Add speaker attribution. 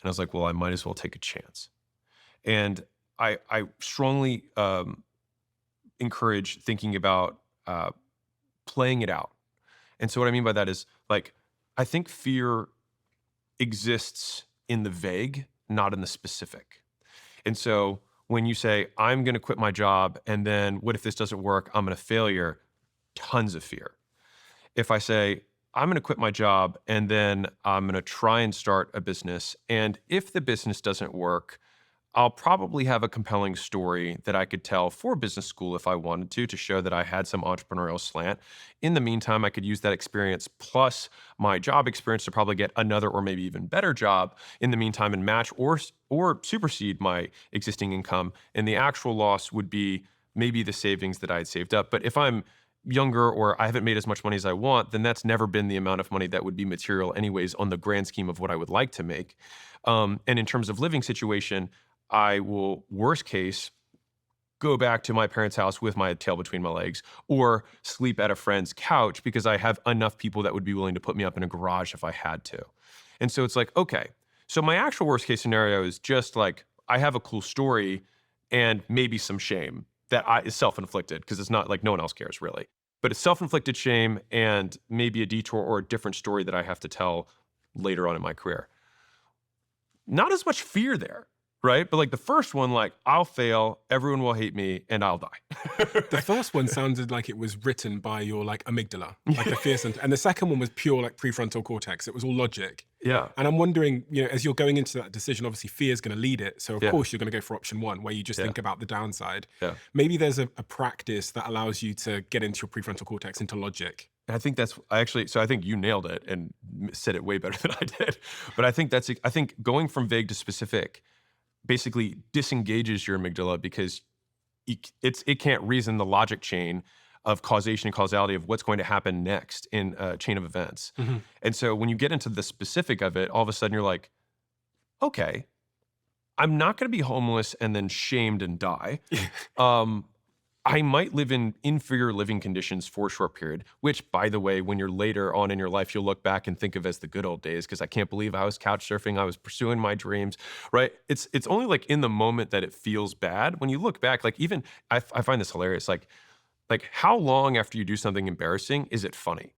Speaker 1: And I was like, well, I might as well take a chance. And I strongly encourage thinking about playing it out. And so what I mean by that is like, I think fear exists in the vague, not in the specific. And so when you say, I'm going to quit my job, and then what if this doesn't work? I'm going to failure, tons of fear. If I say, I'm going to quit my job and then I'm going to try and start a business. And if the business doesn't work, I'll probably have a compelling story that I could tell for business school if I wanted to show that I had some entrepreneurial slant. In the meantime, I could use that experience plus my job experience to probably get another or maybe even better job in the meantime and match or supersede my existing income. And the actual loss would be maybe the savings that I had saved up. But if I'm younger or I haven't made as much money as I want, then that's never been the amount of money that would be material anyways on the grand scheme of what I would like to make. And in terms of living situation, I will, worst case, go back to my parents' house with my tail between my legs or sleep at a friend's couch because I have enough people that would be willing to put me up in a garage if I had to. And so it's like, okay, so my actual worst case scenario is just like I have a cool story and maybe some shame is self-inflicted because it's not like no one else cares really. But it's self-inflicted shame and maybe a detour or a different story that I have to tell later on in my career. Not as much fear there, right? But like the first one, like I'll fail, everyone will hate me, and I'll die.
Speaker 2: The first one sounded like it was written by your like amygdala, like the fear center. And the second one was pure like prefrontal cortex. It was all logic.
Speaker 1: Yeah,
Speaker 2: And I'm wondering, as you're going into that decision, obviously fear is going to lead it. So of
Speaker 1: yeah,
Speaker 2: course you're going to go for option one, where you just
Speaker 1: yeah,
Speaker 2: think about the downside.
Speaker 1: yeah.
Speaker 2: Maybe there's a practice that allows you to get into your prefrontal cortex, into logic.
Speaker 1: I think so I think you nailed it and said it way better than I did. But I think going from vague to specific basically disengages your amygdala because it can't reason the logic chain of causation and causality of what's going to happen next in a chain of events.
Speaker 2: Mhm.
Speaker 1: And so when you get into the specific of it, all of a sudden you're like, okay, I'm not going to be homeless and then shamed and die. Um, I might live in inferior living conditions for a short period, which, by the way, when you're later on in your life, you'll look back and think of as the good old days because I can't believe I was couch surfing, I was pursuing my dreams, right? It's only like in the moment that it feels bad. When you look back, like even I find this hilarious, like how long after you do something embarrassing is it funny?